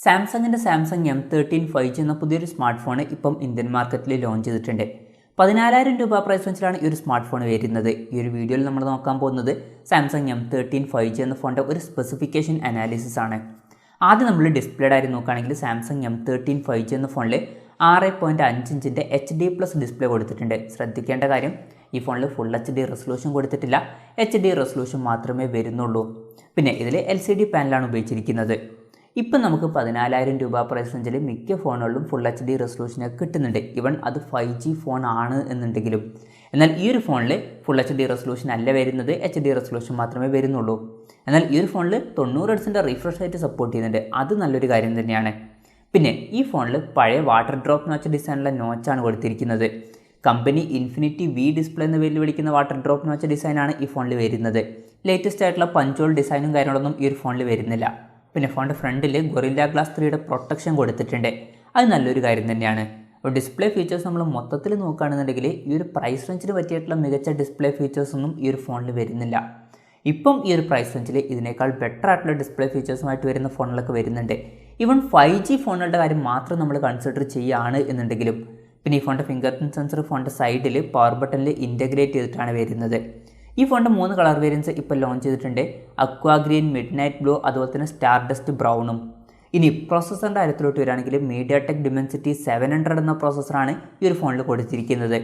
സാംസങ്ങിൻ്റെ Samsung M13 5G എന്ന പുതിയൊരു സ്മാർട്ട് ഫോൺ ഇപ്പം ഇന്ത്യൻ മാർക്കറ്റിൽ ലോഞ്ച് ചെയ്തിട്ടുണ്ട്. 14,000 രൂപ പ്രൈസ് റേഞ്ചിലാണ് ഈ ഒരു സ്മാർട്ട് ഫോൺ വരുന്നത്. ഈ ഒരു വീഡിയോയിൽ നമ്മൾ നോക്കാൻ പോകുന്നത് സാംസങ് M13 5G എന്ന ഫോണിൻ്റെ ഒരു സ്പെസിഫിക്കേഷൻ അനാലിസിസ് ആണ്. ആദ്യം നമ്മൾ ഡിസ്പ്ലേഡ് ആയിട്ട് നോക്കുകയാണെങ്കിൽ സാംസങ് M13 5G എന്ന ഫോണിൽ 6.5 ഇഞ്ചിൻ്റെ HD+ ഡിസ്പ്ലേ കൊടുത്തിട്ടുണ്ട്. ശ്രദ്ധിക്കേണ്ട കാര്യം, ഈ ഫോണിൽ ഫുൾ HD റെസൊല്യൂഷൻ കൊടുത്തിട്ടില്ല, HD റെസൊല്യൂഷൻ മാത്രമേ വരുന്നുള്ളൂ. പിന്നെ ഇതിൽ LCD പാനലാണ് ഉപയോഗിച്ചിരിക്കുന്നത്. ഇപ്പം നമുക്ക് 14,000 രൂപ പ്രൈസ് റേഞ്ചിൽ മിക്ക ഫോണുകളിലും ഫുൾ HD റെസൊല്യൂഷനൊക്കെ കിട്ടുന്നുണ്ട്. ഇവൺ അത് 5G ഫോൺ ആണ് എന്നുണ്ടെങ്കിലും. എന്നാൽ ഈ ഒരു ഫോണിൽ ഫുൾ HD റെസൊല്യൂഷൻ അല്ല വരുന്നത്, HD റെസൊല്യൂഷൻ മാത്രമേ വരുന്നുള്ളൂ. എന്നാൽ ഈ ഒരു ഫോണിൽ 90 Hz റിഫ്രഷ് റേറ്റ് സപ്പോർട്ട് ചെയ്യുന്നുണ്ട്. അത് നല്ലൊരു കാര്യം തന്നെയാണ്. പിന്നെ ഈ ഫോണിൽ പഴയ വാട്ടർ ഡ്രോപ്പ് നോച്ച് ഡിസൈനുള്ള നോച്ചാണ് കൊടുത്തിരിക്കുന്നത്. കമ്പനി ഇൻഫിനിറ്റി V ഡിസ്പ്ലേ എന്ന പേരിൽ വിളിക്കുന്ന വാട്ടർ ഡ്രോപ്പ് നോച്ച് ഡിസൈനാണ് ഈ ഫോണിൽ വരുന്നത്. ലേറ്റസ്റ്റ് ആയിട്ടുള്ള പഞ്ചോൾ ഡിസൈനും കാര്യങ്ങളൊന്നും ഈ ഒരു ഫോണിൽ വരുന്നില്ല. പിന്നെ ഫോണിൻ്റെ ഫ്രണ്ടിൽ ഗൊറില്ല ഗ്ലാസ് 3യുടെ പ്രൊട്ടക്ഷൻ കൊടുത്തിട്ടുണ്ട്. അത് നല്ലൊരു കാര്യം തന്നെയാണ്. അപ്പോൾ ഡിസ്പ്ലേ ഫീച്ചേഴ്സ് നമ്മൾ മൊത്തത്തിൽ നോക്കുകയാണെന്നുണ്ടെങ്കിൽ ഈ ഒരു പ്രൈസ് റേഞ്ചിന് പറ്റിയിട്ടുള്ള മികച്ച ഡിസ്പ്ലേ ഫീച്ചേഴ്സൊന്നും ഈ ഒരു ഫോണിൽ വരുന്നില്ല. ഇപ്പം ഈ ഒരു പ്രൈസ് റേഞ്ചിൽ ഇതിനേക്കാൾ ബെറ്റർ ആയിട്ടുള്ള ഡിസ്പ്ലേ ഫീച്ചേഴ്സുമായിട്ട് വരുന്ന ഫോണുകളൊക്കെ വരുന്നുണ്ട്. ഈവൺ 5G ഫോണുകളുടെ കാര്യം മാത്രം നമ്മൾ കൺസിഡർ ചെയ്യുകയാണ് എന്നുണ്ടെങ്കിലും. പിന്നെ ഈ ഫോണിൻ്റെ ഫിംഗർ പ്രിൻറ്റ് സെൻസർ ഫോണിൻ്റെ സൈഡിൽ പവർ ബട്ടണിൽ ഇൻറ്റഗ്രേറ്റ് ചെയ്തിട്ടാണ് വരുന്നത്. ഈ ഫോണിൻ്റെ 3 കളർ വേരിയൻസ് ഇപ്പോൾ ലോഞ്ച് ചെയ്തിട്ടുണ്ട്. അക്വാ ഗ്രീൻ, മിഡ് നൈറ്റ് ബ്ലൂ, അതുപോലെ തന്നെ സ്റ്റാർ ഡസ്റ്റ് ബ്രൗണും. ഇനി പ്രോസസ്സറിൻ്റെ കാര്യത്തിലോട്ട് വരികയാണെങ്കിൽ mediatek dimensity 700 എന്ന പ്രോസസ്സറാണ് ഈ ഒരു ഫോണിൽ കൊടുത്തിരിക്കുന്നത്.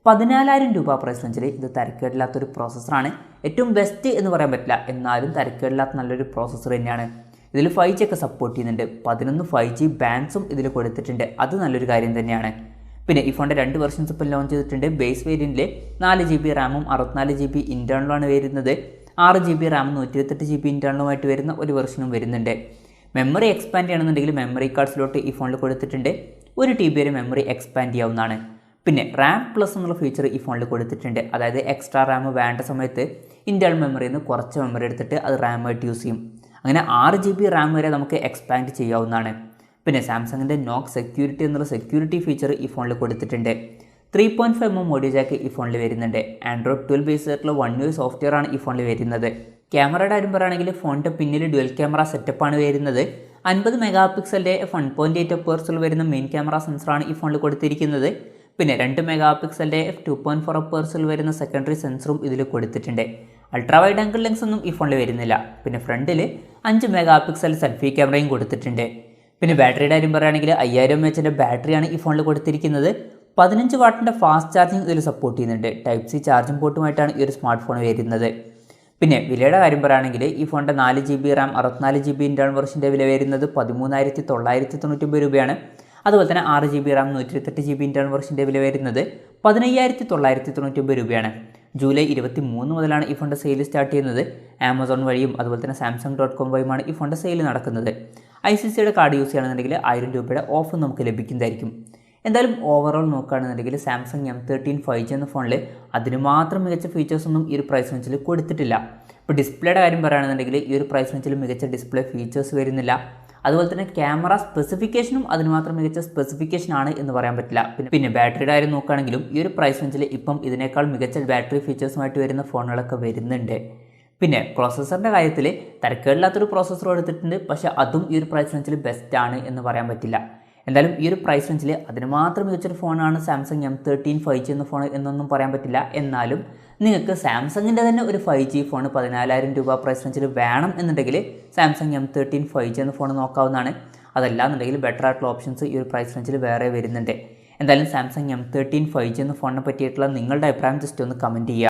14,000 രൂപ പ്രൈസ് റേഞ്ചിൽ ഇത് തരക്കേടില്ലാത്തൊരു പ്രോസസ്സറാണ്. ഏറ്റവും ബെസ്റ്റ് എന്ന് പറയാൻ പറ്റില്ല, എന്നാലും തരക്കേടില്ലാത്ത നല്ലൊരു പ്രോസസ്സർ തന്നെയാണ്. ഇതിൽ 5G ഒക്കെ സപ്പോർട്ട് ചെയ്യുന്നുണ്ട്. 11 5G ബാൻഡ്സും ഇതിൽ കൊടുത്തിട്ടുണ്ട്. അത് നല്ലൊരു കാര്യം തന്നെയാണ്. പിന്നെ ഈ ഫോണിൻ്റെ 2 വെർഷൻസ് ഇപ്പോൾ ലോഞ്ച് ചെയ്തിട്ടുണ്ട്. ബേസ് വേരിയൻറ്റിൽ 4GB റാമും 64GB ഇൻറ്റേർണലാണ് വരുന്നത്. 6GB റാമും 128GB ഇൻറ്റേർണലുമായിട്ട് വരുന്ന ഒരു വെർഷനും വരുന്നുണ്ട്. മെമ്മറി എക്സ്പാൻഡ് ചെയ്യണമെന്നുണ്ടെങ്കിൽ മെമ്മറി കാർഡ്സിലോട്ട് ഈ ഫോണിൽ കൊടുത്തിട്ടുണ്ട്. 1TB വരെ മെമ്മറി എക്സ്പാൻഡ് ചെയ്യാവുന്നതാണ്. പിന്നെ റാം പ്ലസ് എന്നുള്ള ഫീച്ചർ ഈ ഫോണിൽ കൊടുത്തിട്ടുണ്ട്. അതായത് എക്സ്ട്രാ റാം വേണ്ട സമയത്ത് ഇൻറ്റേർണൽ മെമ്മറിയിൽ നിന്ന് കുറച്ച് മെമ്മറി എടുത്തിട്ട് അത് റാമായിട്ട് യൂസ് ചെയ്യും. അങ്ങനെ 6GB റാം വരെ നമുക്ക് എക്സ്പാൻഡ് ചെയ്യാവുന്നതാണ്. പിന്നെ സാംസങ്ങിൻ്റെ നോക്ക് സെക്യൂരിറ്റി എന്നുള്ള സെക്യൂരിറ്റി ഫീച്ചർ ഈ ഫോണിൽ കൊടുത്തിട്ടുണ്ട്. 3.5mm ഓഡിയോ ജാക്ക് ഈ ഫോണിൽ വരുന്നുണ്ട്. ആൻഡ്രോയിഡ് 12 ബേസ് ആയിട്ടുള്ള 1UI സോഫ്റ്റ്വെയർ ആണ് ഈ ഫോണിൽ വരുന്നത്. ക്യാമറയുടെ കാര്യം പറയുകയാണെങ്കിൽ ഫോണിൻ്റെ പിന്നിൽ ഡ്യുവൽ ക്യാമറ സെറ്റപ്പാണ് വരുന്നത്. 50 മെഗാപിക്സലിൻ്റെ 1.8 അപ്പേഴ്സിൽ വരുന്ന മെയിൻ ക്യാമറ സെൻസറാണ് ഈ ഫോണിൽ കൊടുത്തിരിക്കുന്നത്. പിന്നെ 2 മെഗാപിക്സലിൻ്റെ 2.4 അപ്പേഴ്സിൽ വരുന്ന സെക്കൻഡറി സെൻസറും ഇതിൽ കൊടുത്തിട്ടുണ്ട്. അൾട്രാ വൈഡ് ആംഗിൾ ലെൻസ് ഒന്നും ഈ ഫോണിൽ വരുന്നില്ല. പിന്നെ ഫ്രണ്ടിൽ 5 മെഗാപിക്സൽ സെൽഫി ക്യാമറയും കൊടുത്തിട്ടുണ്ട്. പിന്നെ ബാറ്ററിയുടെ കാര്യം പറയുകയാണെങ്കിൽ 5000 mAh ബാറ്ററിയാണ് ഈ ഫോണിൽ കൊടുത്തിരിക്കുന്നത്. 15 വാട്ടിൻ്റെ ഫാസ്റ്റ് ചാർജിങ് ഇതിൽ സപ്പോർട്ട് ചെയ്യുന്നുണ്ട്. Type-C ചാർജിങ് പോർട്ടുമായിട്ടാണ് ഈ ഒരു സ്മാർട്ട് ഫോൺ വരുന്നത്. പിന്നെ വിലയുടെ കാര്യം പറയുകയാണെങ്കിൽ ഈ ഫോണിൻ്റെ 4GB റാം 64GB ഇൻറ്റേർണൽ വെർഷൻ്റെ വില വരുന്നത് 13,999 രൂപയാണ്. അതുപോലെ തന്നെ 6GB റാം 128GB ഇൻറ്റേർണൽ വെർഷൻ്റെ വില വരുന്നത് 15,999 രൂപയാണ്. ജൂലൈ 23 മുതലാണ് ഈ ഫോണിൻ്റെ സെയിൽ സ്റ്റാർട്ട് ചെയ്യുന്നത്. ആമസോൺ വഴിയും അതുപോലെ തന്നെ samsung.com വഴിയുമാണ് ഈ ഫോണിൻ്റെ സെയിൽ നടക്കുന്നത്. ICICIയുടെ കാർഡ് യൂസ് ചെയ്യുകയാണെന്നുണ്ടെങ്കിൽ 1000 രൂപയുടെ ഓഫ് നമുക്ക് ലഭിക്കുന്നതായിരിക്കും. എന്തായാലും ഓവറോൾ നോക്കുകയാണെന്നുണ്ടെങ്കിൽ സാംസങ് M13 5G എന്ന ഫോണിൽ അതിന് മാത്രം മികച്ച ഫീച്ചേഴ്സൊന്നും ഈ ഒരു പ്രൈസ് റേഞ്ചിൽ കൊടുത്തിട്ടില്ല. ഇപ്പോൾ ഡിസ്പ്ലേയുടെ കാര്യം പറയുകയാണെന്നുണ്ടെങ്കിൽ ഈ ഒരു പ്രൈസ് റേഞ്ചിൽ മികച്ച ഡിസ്പ്ലേ ഫീച്ചേഴ്സ് വരുന്നില്ല. അതുപോലെ തന്നെ ക്യാമറ സ്പെസിഫിക്കേഷനും അതിന് മാത്രം മികച്ച സ്പെസിഫിക്കേഷൻ ആണ് എന്ന് പറയാൻ പറ്റില്ല. പിന്നെ ബാറ്ററിയുടെ കാര്യം നോക്കുകയാണെങ്കിലും ഈ ഒരു പ്രൈസ് റേഞ്ചിൽ ഇപ്പം ഇതിനേക്കാൾ മികച്ച ബാറ്ററി ഫീച്ചേഴ്സുമായിട്ട് വരുന്ന ഫോണുകളൊക്കെ വരുന്നുണ്ട്. പിന്നെ പ്രോസസ്സറിൻ്റെ കാര്യത്തിൽ തരക്കേടില്ലാത്തൊരു പ്രോസസ്സർ എടുത്തിട്ടുണ്ട്. പക്ഷേ അതും ഈ ഒരു പ്രൈസ് റേഞ്ചിൽ ബെസ്റ്റ് ആണ് എന്ന് പറയാൻ പറ്റില്ല. എന്തായാലും ഈ ഒരു പ്രൈസ് റേഞ്ചിൽ അതിന് മാത്രം മികച്ചൊരു ഫോണാണ് സാംസങ് M13 5G എന്ന ഫോൺ എന്നൊന്നും പറയാൻ പറ്റില്ല. എന്നാലും നിങ്ങൾക്ക് സാംസങ്ങിൻ്റെ തന്നെ ഒരു 5G ഫോൺ 14,000 രൂപ പ്രൈസ് റേഞ്ചിൽ വേണം എന്നുണ്ടെങ്കിൽ സാംസങ് M13 5G എന്ന ഫോൺ നോക്കാവുന്നതാണ്. അതല്ലാന്നുണ്ടെങ്കിൽ ബെറ്റർ ആയിട്ടുള്ള ഓപ്ഷൻസ് ഈ ഒരു പ്രൈസ് റേഞ്ചിൽ വേറെ വരുന്നുണ്ട്. എന്തായാലും സാംസങ് M13 5G എന്ന ഫോണിനെ പറ്റിയിട്ടുള്ള നിങ്ങളുടെ അഭിപ്രായം ജസ്റ്റ് ഒന്ന് കമൻറ്റ് ചെയ്യുക.